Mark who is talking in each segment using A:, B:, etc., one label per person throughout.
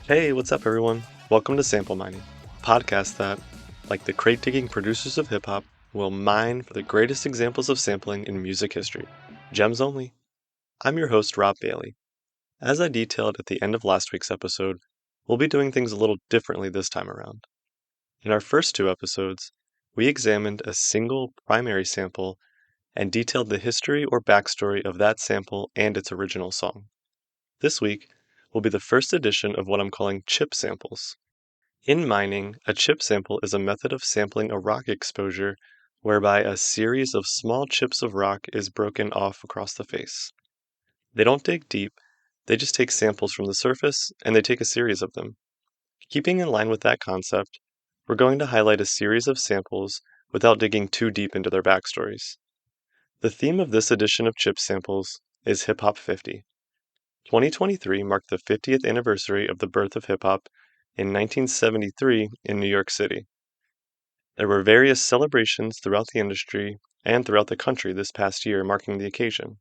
A: Hey, what's up, everyone? Welcome to Sample Mining, a podcast that, like the crate digging producers of hip hop, will mine for the greatest examples of sampling in music history. Gems only. I'm your host, Rob Bailey. As I detailed at the end of last week's episode, we'll be doing things a little differently this time around. In our first two episodes, we examined a single primary sample and detailed the history or backstory of that sample and its original song. This week will be the first edition of what I'm calling chip samples. In mining, a chip sample is a method of sampling a rock exposure whereby a series of small chips of rock is broken off across the face. They don't dig deep, they just take samples from the surface and they take a series of them. Keeping in line with that concept, we're going to highlight a series of samples without digging too deep into their backstories. The theme of this edition of chip samples is Hip Hop 50. 2023 marked the 50th anniversary of the birth of hip hop in 1973 in New York City. There were various celebrations throughout the industry and throughout the country this past year marking the occasion.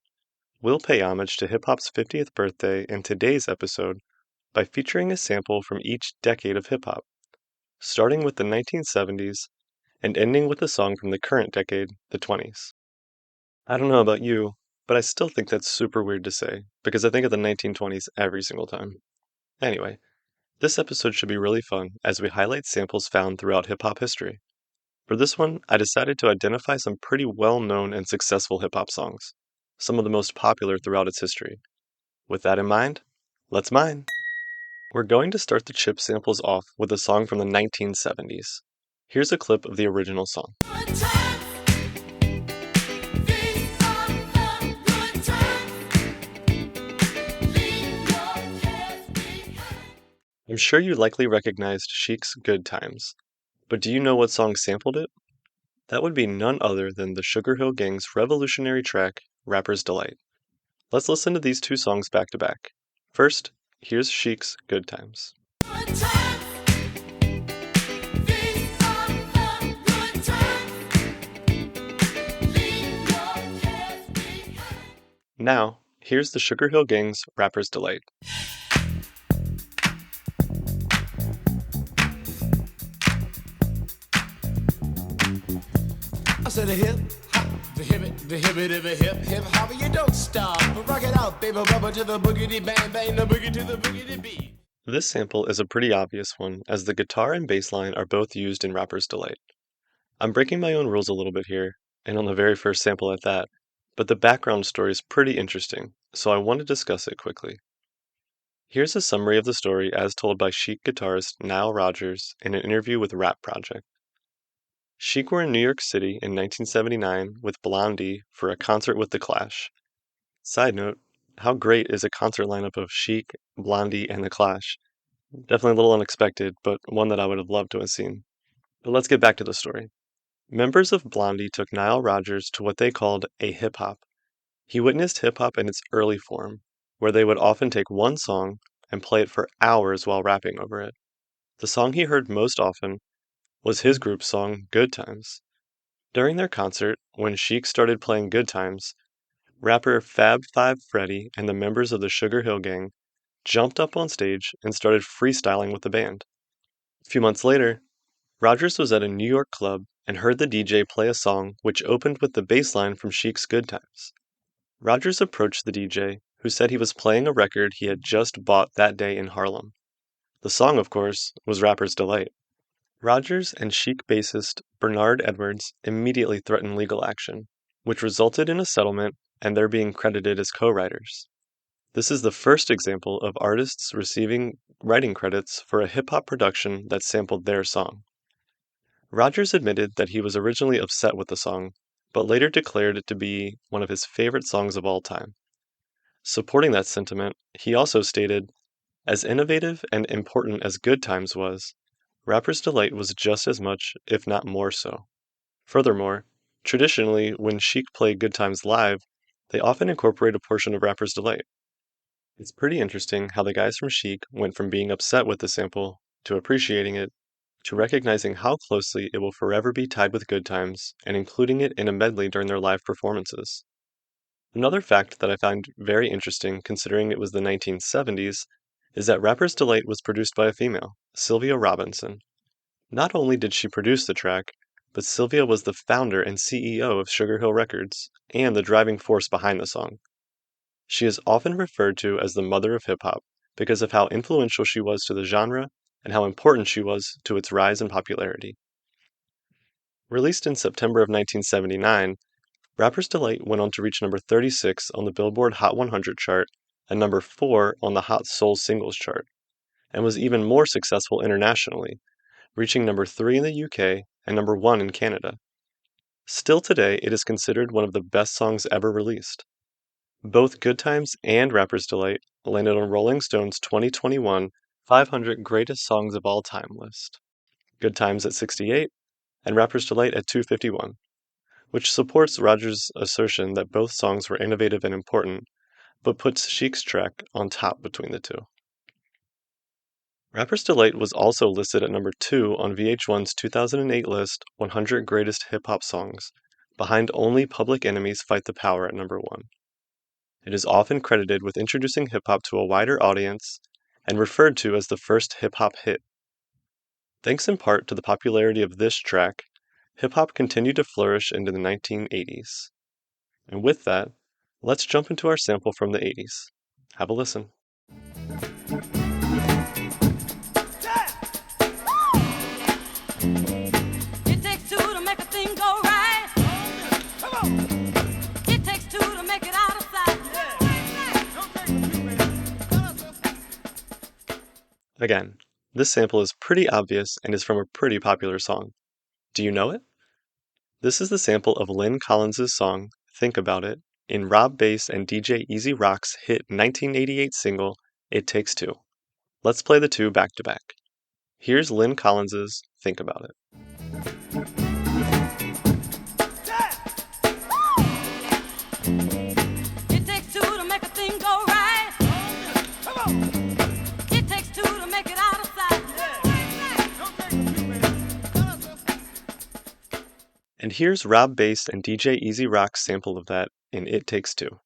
A: We'll pay homage to hip hop's 50th birthday in today's episode by featuring a sample from each decade of hip hop, starting with the 1970s and ending with a song from the current decade, the 20s. I don't know about you, but I still think that's super weird to say because I think of the 1920s every single time. Anyway, this episode should be really fun as we highlight samples found throughout hip hop history. For this one, I decided to identify some pretty well-known and successful hip-hop songs, some of the most popular throughout its history. With that in mind, let's mine! We're going to start the chip samples off with a song from the 1970s. Here's a clip of the original song. I'm sure you likely recognized Chic's Good Times, but do you know what song sampled it? That would be none other than the Sugar Hill Gang's revolutionary track, Rapper's Delight. Let's listen to these two songs back to back. First, here's Chic's Good Times. Now, here's the Sugar Hill Gang's Rapper's Delight.
B: I said a hip hop, the hip hop, you don't stop. Rock it out, baby, rubber to the boogity bang bang, the boogie to the boogity beat.
A: This sample is a pretty obvious one, as the guitar and bass line are both used in Rapper's Delight. I'm breaking my own rules a little bit here, and on the very first sample at that, but the background story is pretty interesting, so I want to discuss it quickly. Here's a summary of the story as told by Chic guitarist Nile Rodgers in an interview with Rap Project. Chic were in New York City in 1979 with Blondie for a concert with The Clash. Side note, how great is a concert lineup of Chic, Blondie, and The Clash? Definitely a little unexpected, but one that I would have loved to have seen. But let's get back to the story. Members of Blondie took Nile Rodgers to what they called a hip hop. He witnessed hip hop in its early form, where they would often take one song and play it for hours while rapping over it. The song he heard most often was his group's song, Good Times. During their concert, when Chic started playing Good Times, rapper Fab Five Freddy and the members of the Sugar Hill Gang jumped up on stage and started freestyling with the band. A few months later, Rogers was at a New York club and heard the DJ play a song which opened with the bass line from Chic's Good Times. Rogers approached the DJ, who said he was playing a record he had just bought that day in Harlem. The song, of course, was Rapper's Delight. Rogers and Chic bassist Bernard Edwards immediately threatened legal action, which resulted in a settlement and their being credited as co-writers. This is the first example of artists receiving writing credits for a hip-hop production that sampled their song. Rogers admitted that he was originally upset with the song, but later declared it to be one of his favorite songs of all time. Supporting that sentiment, he also stated, "As innovative and important as Good Times was, Rapper's Delight was just as much, if not more so." Furthermore, traditionally, when Chic play Good Times live, they often incorporate a portion of Rapper's Delight. It's pretty interesting how the guys from Chic went from being upset with the sample to appreciating it to recognizing how closely it will forever be tied with Good Times and including it in a medley during their live performances. Another fact that I find very interesting considering it was the 1970s is that Rapper's Delight was produced by a female, Sylvia Robinson. Not only did she produce the track, but Sylvia was the founder and CEO of Sugar Hill Records and the driving force behind the song. She is often referred to as the mother of hip-hop because of how influential she was to the genre and how important she was to its rise in popularity. Released in September of 1979, Rapper's Delight went on to reach number 36 on the Billboard Hot 100 chart and number 4 on the Hot Soul Singles chart, and was even more successful internationally, reaching number 3 in the UK and number 1 in Canada. Still today, it is considered one of the best songs ever released. Both Good Times and Rapper's Delight landed on Rolling Stone's 2021 500 Greatest Songs of All Time list. Good Times at 68 and Rapper's Delight at 251, which supports Rogers' assertion that both songs were innovative and important, but puts Chic's track on top between the two. Rapper's Delight was also listed at number 2 on VH1's 2008 list 100 Greatest Hip-Hop Songs, behind only Public Enemy's Fight the Power at number 1. It is often credited with introducing hip-hop to a wider audience and referred to as the first hip-hop hit. Thanks in part to the popularity of this track, hip-hop continued to flourish into the 1980s. And with that, let's jump into our sample from the 80s. Have a listen.
B: It takes two to make a thing go right. Come on. It takes two to make it out of sight.
A: Again, this sample is pretty obvious and is from a pretty popular song. Do you know it? This is the sample of Lynn Collins' song, Think About It, in Rob Bass and DJ Easy Rock's hit 1988 single, It Takes Two. Let's play the two back to back. Here's Lynn Collins' Think About It.
B: It takes two to make a thing go right. Come on. It takes two to make it out of sight.
A: And here's Rob Bass and DJ Easy Rock's sample of that in It Takes Two.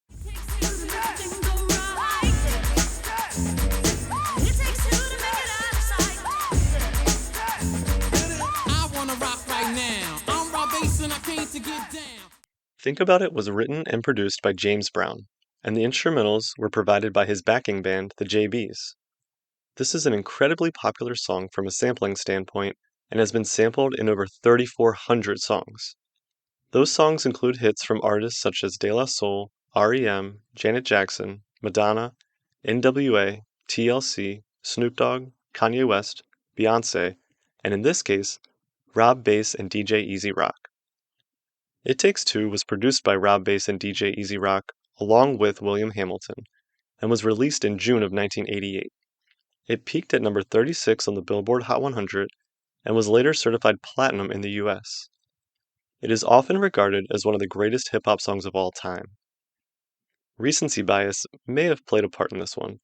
A: Think About It was written and produced by James Brown, and the instrumentals were provided by his backing band, the JBs. This is an incredibly popular song from a sampling standpoint and has been sampled in over 3,400 songs. Those songs include hits from artists such as De La Soul, REM, Janet Jackson, Madonna, NWA, TLC, Snoop Dogg, Kanye West, Beyoncé, and in this case, Rob Bass and DJ Easy Rock. It Takes Two was produced by Rob Bass and DJ Easy Rock along with William Hamilton and was released in June of 1988. It peaked at number 36 on the Billboard Hot 100 and was later certified platinum in the US. It is often regarded as one of the greatest hip-hop songs of all time. Recency bias may have played a part in this one,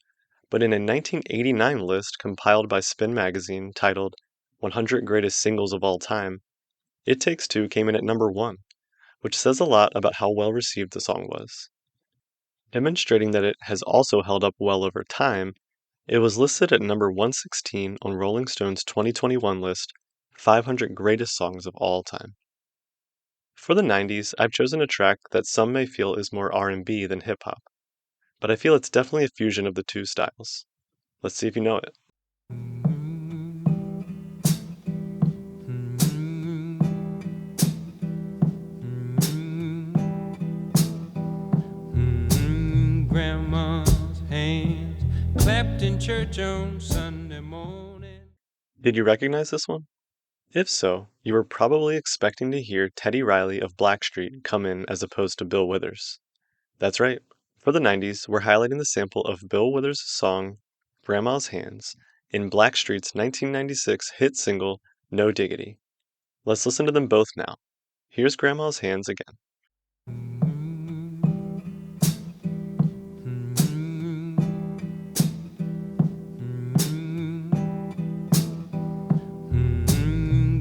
A: but in a 1989 list compiled by Spin magazine titled 100 Greatest Singles of All Time, It Takes Two came in at number 1, which says a lot about how well received the song was. Demonstrating that it has also held up well over time, it was listed at number 116 on Rolling Stone's 2021 list 500 Greatest Songs of All Time. For the 90s, I've chosen a track that some may feel is more R&B than hip-hop, but I feel it's definitely a fusion of the two styles. Let's see if you know it.
C: Grandma's hands clapped in church on Sunday morning.
A: Did you recognize this one? If so, you were probably expecting to hear Teddy Riley of Blackstreet come in as opposed to Bill Withers. That's right. For the 90s, we're highlighting the sample of Bill Withers' song, Grandma's Hands, in Blackstreet's 1996 hit single, No Diggity. Let's listen to them both now. Here's Grandma's Hands again.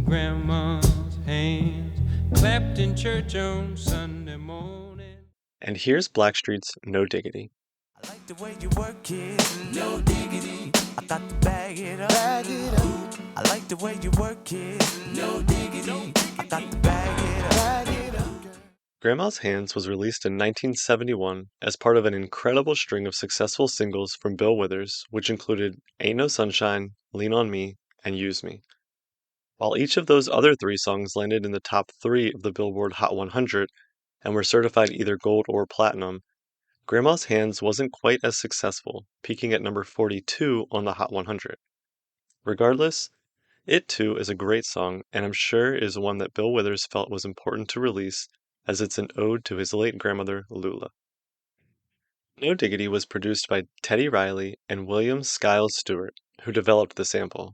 C: Grandma's hands clapped in church on Sunday morning.
A: And here's Blackstreet's No Diggity.
D: I like the way you work it, no diggity.
B: got to bag it up. Bag it up. I like the way you work it. No diggity. I got to bag it up. Bag it up.
A: Grandma's Hands was released in 1971 as part of an incredible string of successful singles from Bill Withers, which included Ain't No Sunshine, Lean on Me, and Use Me. While each of those other three songs landed in the top 3 of the Billboard Hot 100 and were certified either gold or platinum, Grandma's Hands wasn't quite as successful, peaking at number 42 on the Hot 100. Regardless, it too is a great song, and I'm sure is one that Bill Withers felt was important to release, as it's an ode to his late grandmother, Lula. No Diggity was produced by Teddy Riley and William Skiles Stewart, who developed the sample.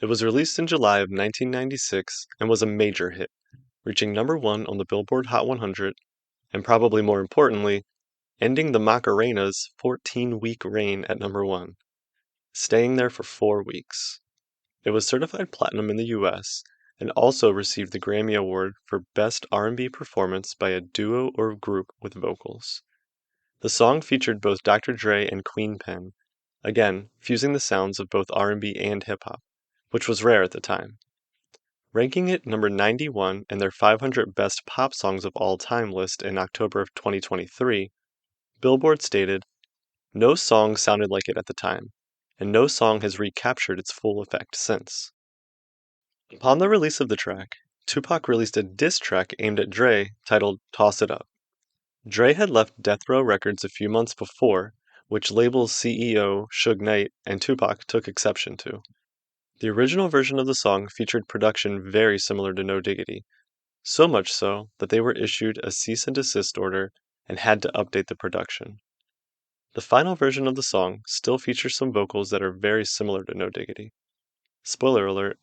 A: It was released in July of 1996 and was a major hit, reaching number 1 on the Billboard Hot 100, and probably more importantly, ending the Macarena's 14-week reign at number 1, staying there for 4 weeks. It was certified platinum in the US and also received the Grammy Award for Best R&B Performance by a Duo or Group with Vocals. The song featured both Dr. Dre and Queen Pen, again fusing the sounds of both R&B and hip-hop, which was rare at the time. Ranking it number 91 in their 500 Best Pop Songs of All Time list in October of 2023, Billboard stated, "No song sounded like it at the time, and no song has recaptured its full effect since." Upon the release of the track, Tupac released a diss track aimed at Dre titled Toss It Up. Dre had left Death Row Records a few months before, which label's CEO Suge Knight and Tupac took exception to. The original version of the song featured production very similar to No Diggity, so much so that they were issued a cease and desist order and had to update the production. The final version of the song still features some vocals that are very similar to No Diggity. Spoiler alert,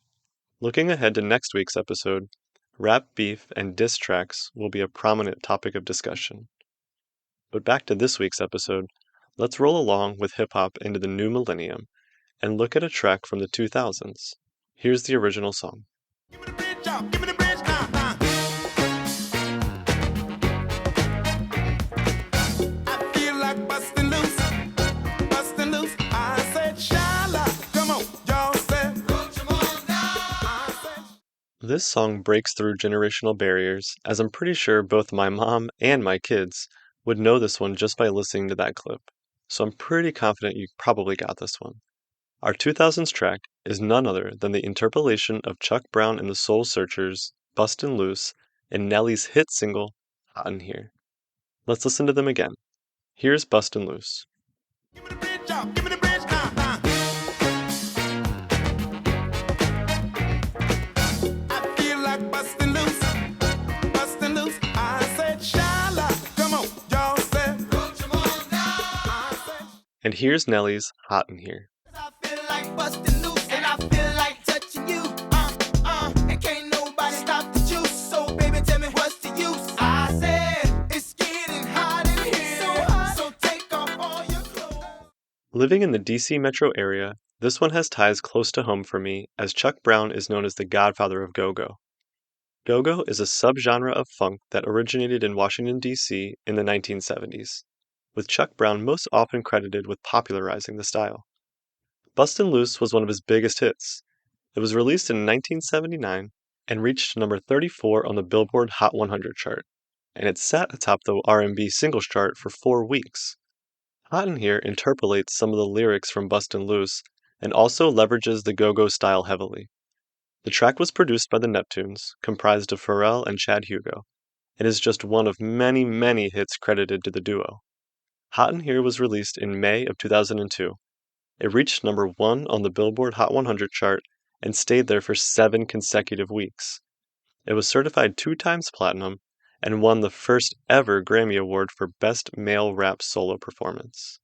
A: looking ahead to next week's episode, rap beef and diss tracks will be a prominent topic of discussion. But back to this week's episode, let's roll along with hip-hop into the new millennium and look at a track from the 2000s. Here's the original song.
B: Give me the bridge, y'all. Give me the bridge, nah. I feel like busting loose, busting loose. I said, Shala, come on, y'all said, put your on down.
A: This song breaks through generational barriers, as I'm pretty sure both my mom and my kids would know this one just by listening to that clip, so I'm pretty confident you probably got this one. Our 2000s track is none other than the interpolation of Chuck Brown and the Soul Searchers' Bustin' Loose and Nelly's hit single, Hot in Here. Let's listen to them again. Here's Bustin' Loose.
B: Give me the bridge, y'all. Give me the bridge, nah. I feel like busting loose, busting loose. I said, Shala, come on, y'all said, put your on down.
A: And here's Nelly's Hot in Here.
B: I feel like busting loose and I feel like touching you. And can't nobody stop the juice. So baby, tell me what's the use? I said it's getting hot in here. So hot. So take off all your clothes.
A: Living in the DC metro area, this one has ties close to home for me, as Chuck Brown is known as the godfather of go-go. Go-go is a subgenre of funk that originated in Washington, D.C. in the 1970s, with Chuck Brown most often credited with popularizing the style. Bustin' Loose was one of his biggest hits. It was released in 1979 and reached number 34 on the Billboard Hot 100 chart, and it sat atop the R&B singles chart for 4 weeks. Hot in Here interpolates some of the lyrics from Bustin' Loose and also leverages the go-go style heavily. The track was produced by the Neptunes, comprised of Pharrell and Chad Hugo, and is just one of many, many hits credited to the duo. Hot in Here was released in May of 2002. It reached number 1 on the Billboard Hot 100 chart and stayed there for 7 consecutive weeks. It was certified 2 times platinum and won the first ever Grammy Award for Best Male Rap Solo Performance.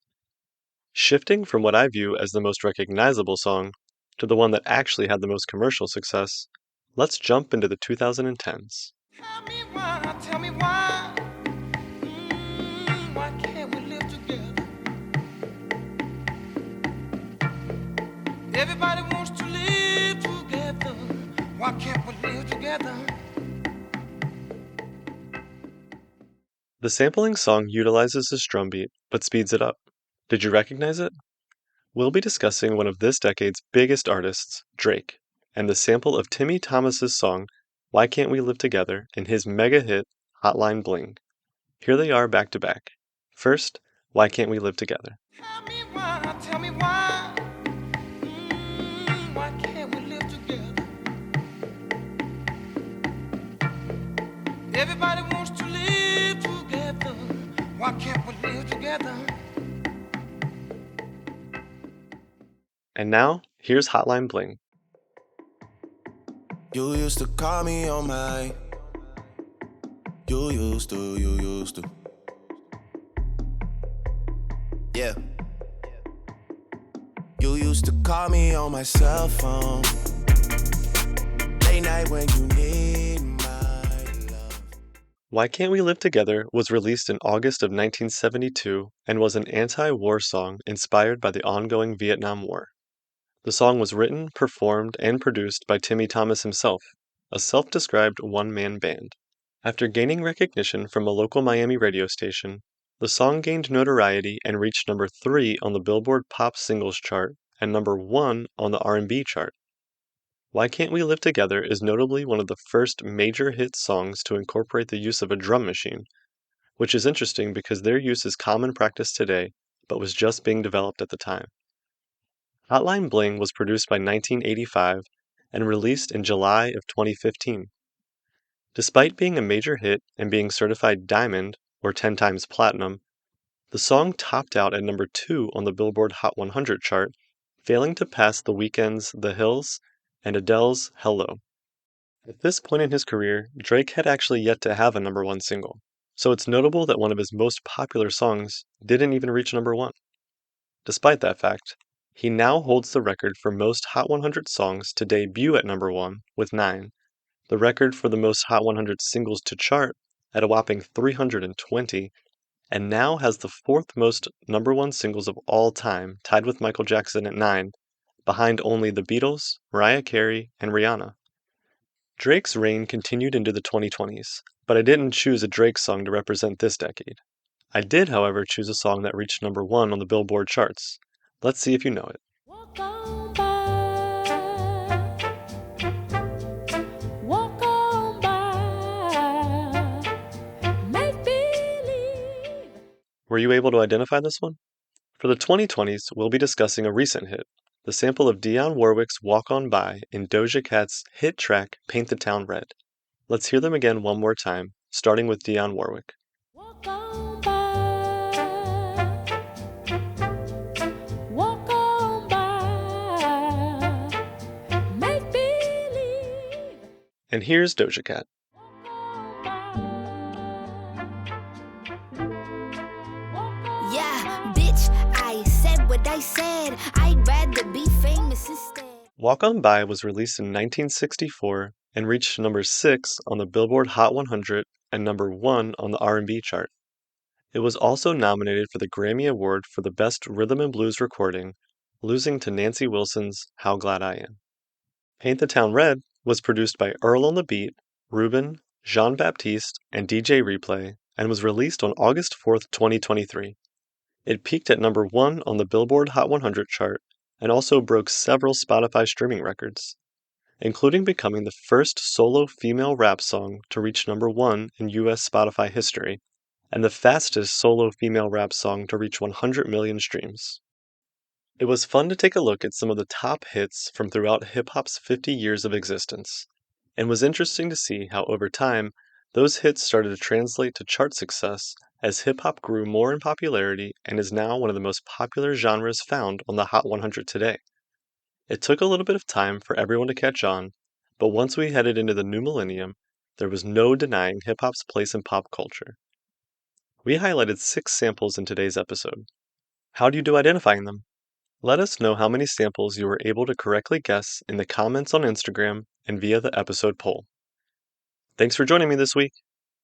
A: Shifting from what I view as the most recognizable song to the one that actually had the most commercial success, let's jump into the 2010s.
B: Tell me why, tell me why. Why can't we live together? Everybody wants to live together. Why can't we live together?
A: The sampling song utilizes this drum beat, but speeds it up. Did you recognize it? We'll be discussing one of this decade's biggest artists, Drake, and the sample of Timmy Thomas's song, Why Can't We Live Together, in his mega hit, Hotline Bling. Here they are back to back. First, Why Can't We Live Together?
B: Tell me why, why can't we live together? Everybody wants to live together. Why can't we live together?
A: And now, here's Hotline Bling.
D: You used to call me on my. You used to. Yeah. You used to call me on my cell phone. Late night when you need my love.
A: Why Can't We Live Together was released in August of 1972 and was an anti-war song inspired by the ongoing Vietnam War. The song was written, performed, and produced by Timmy Thomas himself, a self-described one-man band. After gaining recognition from a local Miami radio station, the song gained notoriety and reached number 3 on the Billboard Pop Singles chart and number 1 on the R&B chart. Why Can't We Live Together is notably one of the first major hit songs to incorporate the use of a drum machine, which is interesting because their use is common practice today, but was just being developed at the time. Hotline Bling was produced by 1985 and released in July of 2015. Despite being a major hit and being certified diamond, or 10 times platinum, the song topped out at number 2 on the Billboard Hot 100 chart, failing to pass The Weeknd's The Hills and Adele's Hello. At this point in his career, Drake had actually yet to have a number 1 single, so it's notable that one of his most popular songs didn't even reach number 1. Despite that fact, he now holds the record for most Hot 100 songs to debut at number 1 with 9, the record for the most Hot 100 singles to chart at a whopping 320, and now has the 4th most number 1 singles of all time, tied with Michael Jackson at 9, behind only the Beatles, Mariah Carey, and Rihanna. Drake's reign continued into the 2020s, but I didn't choose a Drake song to represent this decade. I did, however, choose a song that reached number 1 on the Billboard charts. Let's see if you know it.
E: Walk on by. Walk on by. Make believe.
A: Were you able to identify this one? For the 2020s, we'll be discussing a recent hit, the sample of Dionne Warwick's Walk On By in Doja Cat's hit track Paint the Town Red. Let's hear them again one more time, starting with Dionne Warwick.
E: Walk on by. Walk on by. Make believe.
A: And here's Doja Cat.
E: Walk on by. Walk on
F: Yeah, bitch, I said what I said. I'd rather be famous instead.
A: Walk On By was released in 1964 and reached number 6 on the Billboard Hot 100 and number 1 on the R&B chart. It was also nominated for the Grammy Award for the Best Rhythm and Blues Recording, losing to Nancy Wilson's How Glad I Am. Paint the Town Red was produced by Earl on the Beat, Ruben, Jean-Baptiste, and DJ Replay, and was released on August 4th, 2023. It peaked at number 1 on the Billboard Hot 100 chart and also broke several Spotify streaming records, including becoming the first solo female rap song to reach number 1 in US Spotify history, and the fastest solo female rap song to reach 100 million streams. It was fun to take a look at some of the top hits from throughout hip-hop's 50 years of existence, and was interesting to see how over time, those hits started to translate to chart success as hip-hop grew more in popularity and is now one of the most popular genres found on the Hot 100 today. It took a little bit of time for everyone to catch on, but once we headed into the new millennium, there was no denying hip-hop's place in pop culture. We highlighted 6 samples in today's episode. How do you do identifying them? Let us know how many samples you were able to correctly guess in the comments on Instagram and via the episode poll. Thanks for joining me this week.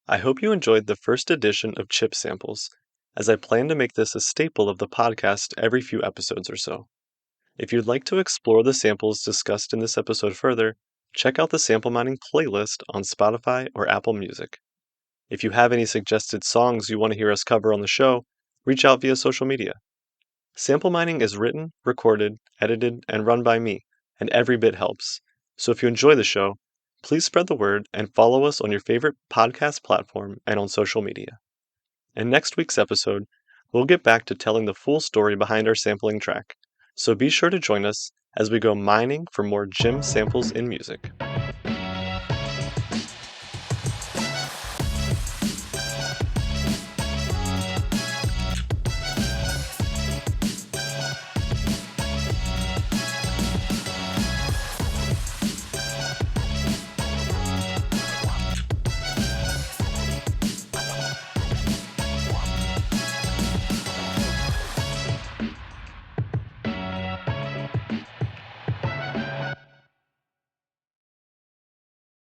A: I hope you enjoyed the first edition of Chip Samples, as I plan to make this a staple of the podcast every few episodes or so. If you'd like to explore the samples discussed in this episode further, check out the Sample Mining playlist on Spotify or Apple Music. If you have any suggested songs you want to hear us cover on the show, reach out via social media. Sample mining is written, recorded, edited, and run by me, and every bit helps. So if you enjoy the show, please spread the word and follow us on your favorite podcast platform and on social media. In next week's episode, we'll get back to telling the full story behind our sampling track, so be sure to join us as we go mining for more Jim samples in music.